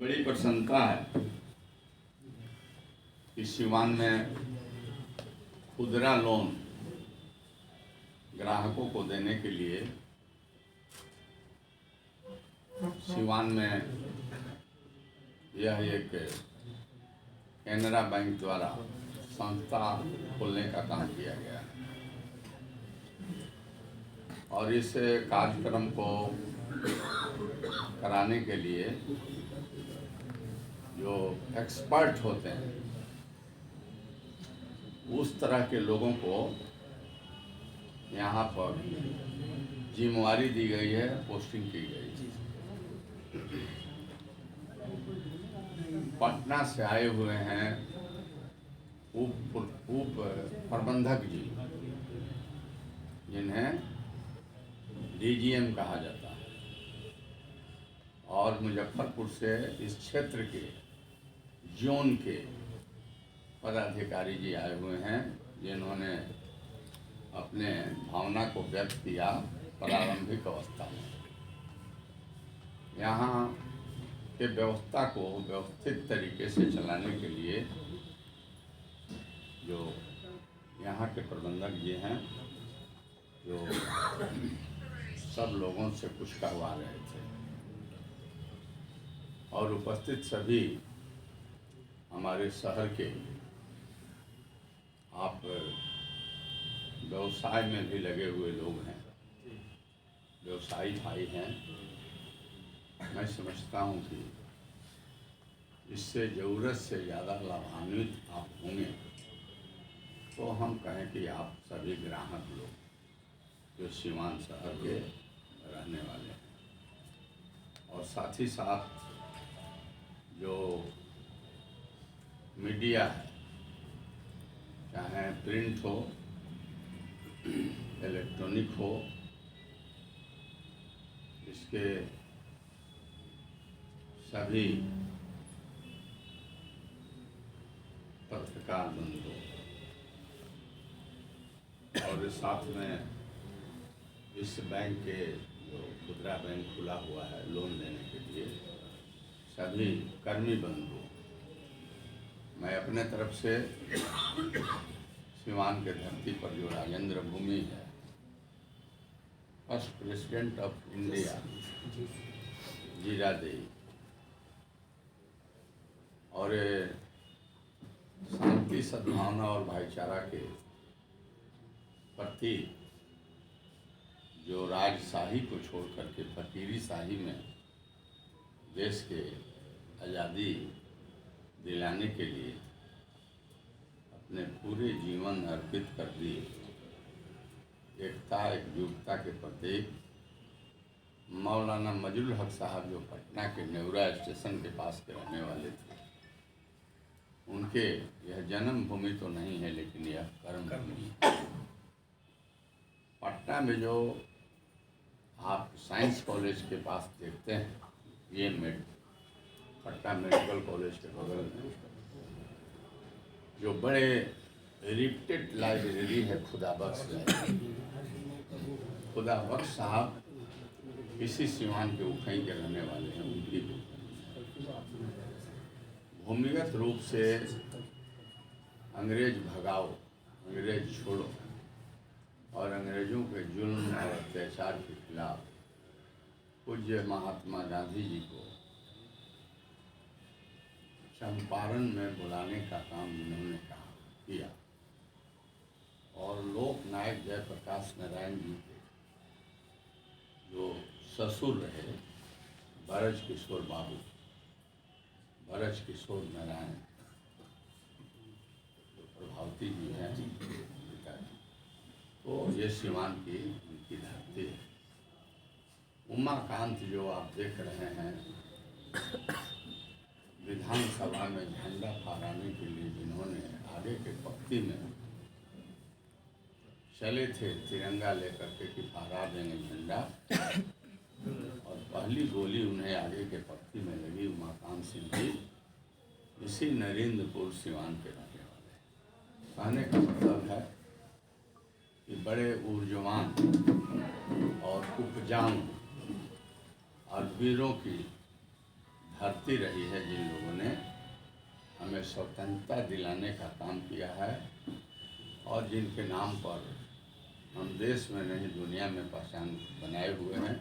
बड़ी प्रसन्नता है कि सिवान में खुदरा लोन ग्राहकों को देने के लिए सिवान में यह एक कैनरा बैंक द्वारा संस्था खोलने का काम किया गया है और इस कार्यक्रम को कराने के लिए जो एक्सपर्ट होते हैं उस तरह के लोगों को यहाँ पर जिम्मेवारी दी गई है, पोस्टिंग की गई है। पटना से आए हुए हैं उप प्रबंधक जी, जिन्हें डीजीएम कहा जाता है, और मुजफ्फरपुर से इस क्षेत्र के जोन के पदाधिकारी जी आए हुए हैं, जिन्होंने अपने भावना को व्यक्त किया प्रारंभिक अवस्था में। यहाँ के व्यवस्था को व्यवस्थित तरीके से चलाने के लिए जो यहाँ के प्रबंधक जी हैं, जो सब लोगों से कुछ करवा रहे थे और उपस्थित सभी हमारे शहर के आप व्यवसाय में भी लगे हुए लोग हैं, व्यवसायी भाई हैं। मैं समझता हूँ कि इससे ज़रूरत से ज़्यादा लाभान्वित आप होंगे तो हम कहें कि आप सभी ग्राहक लोग जो सिवान शहर के रहने वाले हैं, और साथ ही साथ जो मीडिया है, चाहे प्रिंट हो, इलेक्ट्रॉनिक हो, इसके सभी पत्रकार बंधु, और साथ में इस बैंक के जो खुदरा बैंक खुला हुआ है लोन देने के लिए, सभी कर्मी बंधु, मैं अपने तरफ से सिवान के धरती पर जो राजेंद्र भूमि है, फर्स्ट प्रेसिडेंट ऑफ इंडिया जीरा देई, और शांति, सद्भावना और भाईचारा के प्रति जो राजशाही को छोड़ करके फकीरी शाही में देश के आज़ादी दिलाने के लिए अपने पूरे जीवन अर्पित कर दिए, एकता एकजुटता के प्रतीक मौलाना मजरुल हक साहब, जो पटना के नेवरा स्टेशन के पास के रहने वाले थे, उनके यह जन्म भूमि तो नहीं है लेकिन यह कर्म भूमि है। पटना में जो आप साइंस कॉलेज के पास देखते हैं, ये पटना मेडिकल कॉलेज के बगल में जो बड़े रिप्यूटेड लाइब्रेरी है, खुदाबख्श लाइब्रेरी, खुदाबख्श साहब इसी सिवान के उखई के रहने वाले हैं। उनकी भूमिगत रूप से अंग्रेज भगाओ, अंग्रेज छोड़ो और अंग्रेजों के जुल्म और अत्याचार के खिलाफ पूज्य महात्मा गांधी जी को चंपारण में बुलाने का काम इन्होंने किया, और लोकनायक जयप्रकाश नारायण जी के जो ससुर रहे बरज किशोर बाबू, बरज किशोर नारायण, जो प्रभावती जी हैं पिताजी, तो ये सिवान की उनकी धरती है। उमाकांत जो आप देख रहे हैं, विधानसभा में झंडा फहराने के लिए जिन्होंने आगे के पंक्ति में चले थे तिरंगा लेकर के कि फहरा देंगे झंडा, और पहली गोली उन्हें आगे के पंक्ति में लगी। उमाकांत सिंह जी इसी नरेंद्रपुर सिवान के रहने वाले। कहने का मतलब है कि बड़े ऊर्जवान और उपजाऊ और वीरों की धरती रही है जिन लोगों ने हमें स्वतंत्रता दिलाने का काम किया है और जिनके नाम पर हम देश में नहीं दुनिया में पहचान बनाए हुए हैं।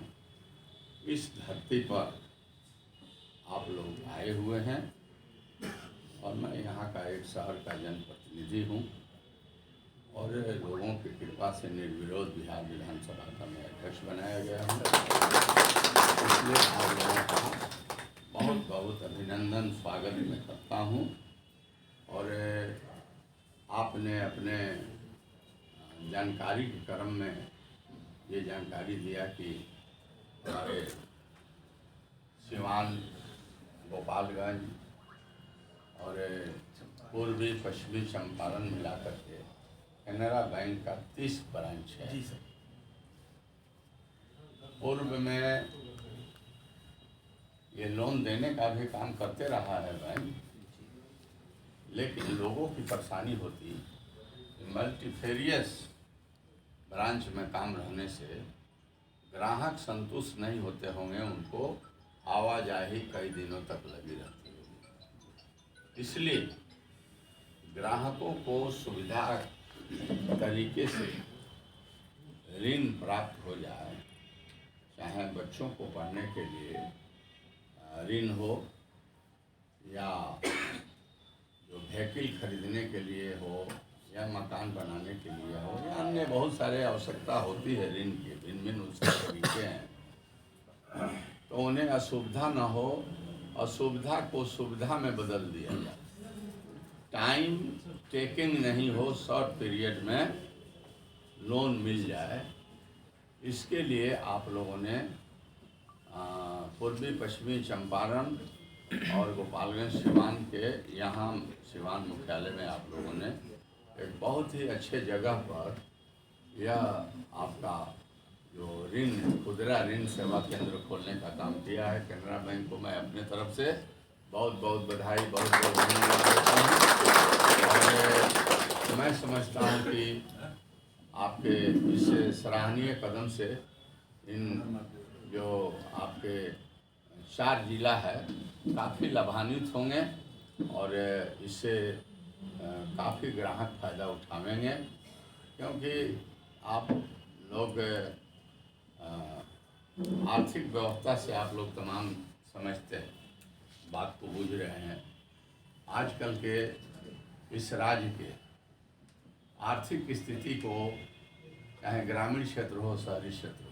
इस धरती पर आप लोग आए हुए हैं और मैं यहाँ का एक शहर का जनप्रतिनिधि हूँ और लोगों की कृपा से निर्विरोध बिहार विधानसभा का मैं अध्यक्ष बनाया गया हूँ। इसलिए आप लोगों का बहुत बहुत अभिनंदन स्वागत मैं करता हूँ। और आपने अपने जानकारी के क्रम में ये जानकारी दिया कि हमारे सिवान, गोपालगंज और पूर्वी पश्चिमी चंपारण मिलाकर के कैनरा बैंक का 30 ब्रांच है। जी सर। पूर्व में ये लोन देने का भी काम करते रहा है बैंक, लेकिन लोगों की परेशानी होती मल्टीफेरियस ब्रांच में काम रहने से ग्राहक संतुष्ट नहीं होते होंगे, उनको आवाजाही कई दिनों तक लगी रहती होगी। इसलिए ग्राहकों को सुविधा तरीके से ऋण प्राप्त हो जाए, चाहे बच्चों को पढ़ने के लिए ऋण हो या जो व्हीकल खरीदने के लिए हो या मकान बनाने के लिए हो या अन्य बहुत सारे आवश्यकता होती है ऋण की, भिन्न भिन्न उसके तरीके हैं, तो उन्हें असुविधा न हो, असुविधा को सुविधा में बदल दिया जाए। टाइम टेकिंग नहीं हो, शॉर्ट पीरियड में लोन मिल जाए, इसके लिए आप लोगों ने पूर्वी पश्चिमी चंपारण और गोपालगंज सिवान के यहाँ सिवान मुख्यालय में आप लोगों ने एक बहुत ही अच्छे जगह पर यह आपका जो ऋण खुदरा ऋण सेवा केंद्र खोलने का काम किया है। कैनरा बैंक को मैं अपने तरफ से बहुत बहुत बधाई, बहुत बहुत धन्यवाद देता हूँ। और मैं समझता हूँ कि आपके इस सराहनीय कदम से इन जो आपके 4 जिला है काफ़ी लाभान्वित होंगे और इससे काफ़ी ग्राहक फ़ायदा उठावेंगे, क्योंकि आप लोग आर्थिक व्यवस्था से आप लोग तमाम समझते हैं, बात को बूझ रहे हैं। आजकल के इस राज्य के आर्थिक स्थिति को, चाहे ग्रामीण क्षेत्र हो शहरी क्षेत्र हो,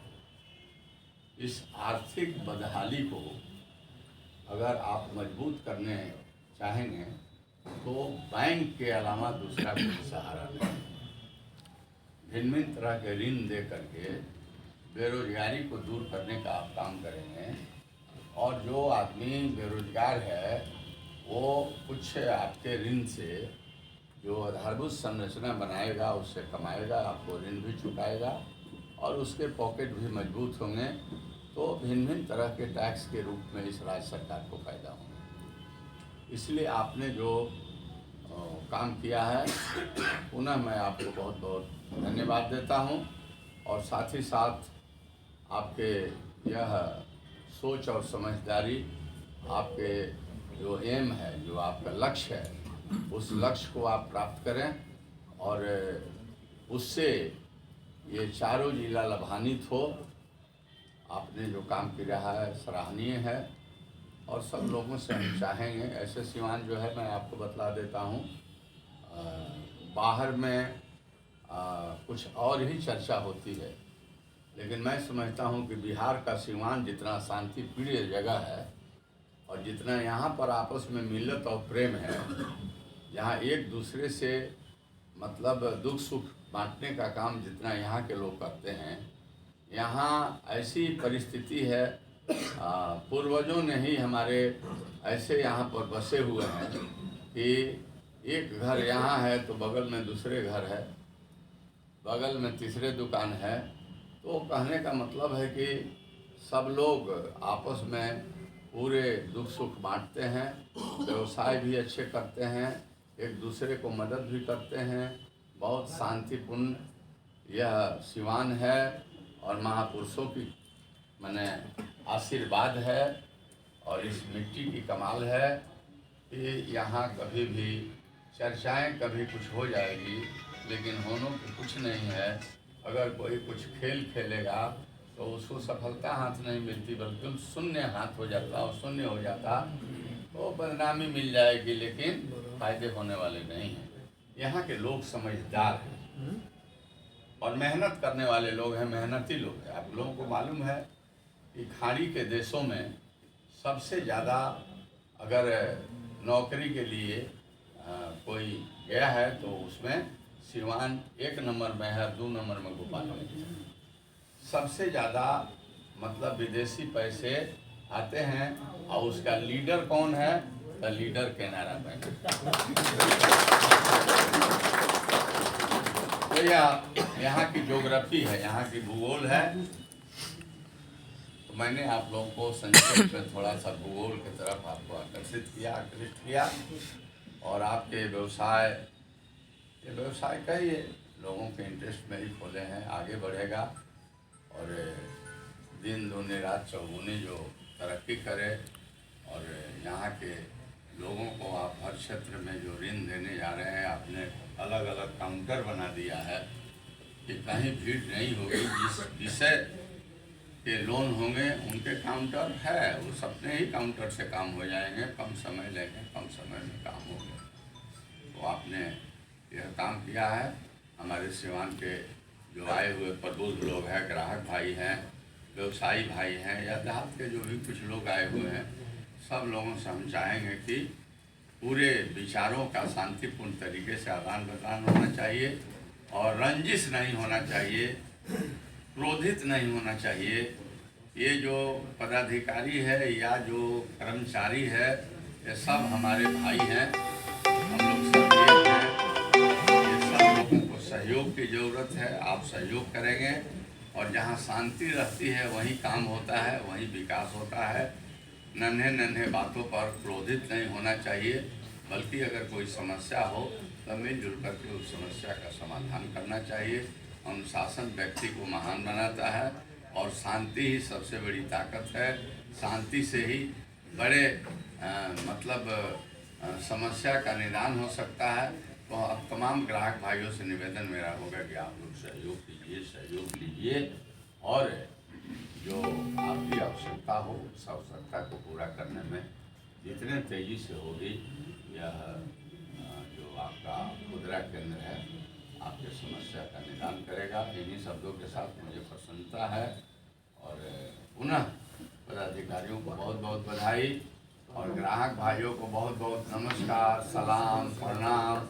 इस आर्थिक बदहाली को अगर आप मजबूत करने चाहेंगे तो बैंक के अलावा दूसरा कोई सहारा नहीं। भिन्न भिन्न तरह के ऋण दे करके बेरोजगारी को दूर करने का आप काम करेंगे और जो आदमी बेरोजगार है वो कुछ आपके ऋण से जो आधारभूत संरचना बनाएगा उससे कमाएगा, आपको ऋण भी चुकाएगा और उसके पॉकेट भी मजबूत होंगे, तो भिन्न भिन्न तरह के टैक्स के रूप में इस राज्य सरकार को फायदा होगा। इसलिए आपने जो काम किया है पुनः मैं आपको बहुत बहुत धन्यवाद देता हूं और साथ ही साथ आपके यह सोच और समझदारी, आपके जो एम है, जो आपका लक्ष्य है, उस लक्ष्य को आप प्राप्त करें और उससे ये चारों जिला लाभान्वित हो। आपने जो काम किया है सराहनीय है और सब लोगों से हम चाहेंगे। ऐसे सिवान जो है मैं आपको बतला देता हूँ, बाहर में कुछ और ही चर्चा होती है, लेकिन मैं समझता हूँ कि बिहार का सिवान जितना शांति प्रिय जगह है और जितना यहाँ पर आपस में मिलत और प्रेम है, जहाँ एक दूसरे से मतलब दुख सुख बांटने का काम जितना यहाँ के लोग करते हैं, यहाँ ऐसी परिस्थिति है, पूर्वजों ने ही हमारे ऐसे यहाँ पर बसे हुए हैं कि एक घर यहाँ है तो बगल में दूसरे घर है, बगल में तीसरे दुकान है। तो कहने का मतलब है कि सब लोग आपस में पूरे दुख सुख बांटते हैं, व्यवसाय भी अच्छे करते हैं, एक दूसरे को मदद भी करते हैं। बहुत शांतिपूर्ण यह सिवान है और महापुरुषों की माने आशीर्वाद है और इस मिट्टी की कमाल है कि यहाँ कभी भी चर्चाएं कभी कुछ हो जाएगी, लेकिन होनों की कुछ नहीं है। अगर कोई कुछ खेल खेलेगा तो उसको सफलता हाथ नहीं मिलती, बल्कि शून्य हाथ हो जाता और शून्य हो जाता तो बदनामी मिल जाएगी, लेकिन फायदे होने वाले नहीं हैं। यहाँ के लोग समझदार हैं और मेहनत करने वाले लोग हैं, मेहनती लोग हैं। आप लोगों को मालूम है कि खाड़ी के देशों में सबसे ज़्यादा अगर नौकरी के लिए कोई गया है तो उसमें सिवान 1 नंबर में है, 2 नंबर में भोपाल में है। सबसे ज़्यादा मतलब विदेशी पैसे आते हैं। और उसका लीडर कौन है? तो लीडर केनरा बैंक। तो यहाँ की ज्योग्राफी है, यहाँ की भूगोल है। तो मैंने आप लोगों को संक्षेप में थोड़ा सा भूगोल की तरफ आपको आकर्षित किया। और आपके व्यवसाय, ये व्यवसाय कहिए लोगों के इंटरेस्ट में ही खोले हैं, आगे बढ़ेगा और दिन दूनी रात चौगुनी जो तरक्की करे। और यहाँ के लोगों को आप हर क्षेत्र में जो ऋण देने जा रहे हैं, आपने अलग अलग काउंटर बना दिया है कि कहीं भीड़ नहीं होगी। जिस विषय के लोन होंगे उनके काउंटर है, उस अपने ही काउंटर से काम हो जाएंगे, कम समय लेंगे, कम समय में काम होंगे। तो आपने यह काम किया है। हमारे सिवान के जो आए हुए प्रबुद्ध लोग हैं, ग्राहक भाई हैं, व्यवसायी भाई हैं, या देहात के जो भी कुछ लोग आए हुए हैं, सब लोगों से हम चाहेंगे कि पूरे विचारों का शांतिपूर्ण तरीके से आदान प्रदान होना चाहिए और रंजिश नहीं होना चाहिए, क्रोधित नहीं होना चाहिए। ये जो पदाधिकारी है या जो कर्मचारी है, ये सब हमारे भाई हैं, हम लोग सब एक हैं। ये सब लोगों को सहयोग की ज़रूरत है, आप सहयोग करेंगे और जहाँ शांति रहती है वहीं काम होता है, वहीं विकास होता है। नन्हे नन्हे बातों पर क्रोधित नहीं होना चाहिए, बल्कि अगर कोई समस्या हो तो मिलजुल करके उस समस्या का समाधान करना चाहिए। अनुशासन व्यक्ति को महान बनाता है और शांति ही सबसे बड़ी ताकत है। शांति से ही बड़े समस्या का निदान हो सकता है। तो अब तमाम ग्राहक भाइयों से निवेदन मेरा होगा कि आप लोग सहयोग लीजिए और जो आपकी आवश्यकता हो उस आवश्यकता को पूरा करने में जितने तेज़ी से होगी, यह जो आपका खुदरा केंद्र है आपके समस्या का निदान करेगा। इन्हीं शब्दों के साथ मुझे प्रसन्नता है और पुनः पदाधिकारियों को बहुत बहुत बधाई और ग्राहक भाइयों को बहुत बहुत नमस्कार, सलाम, प्रणाम।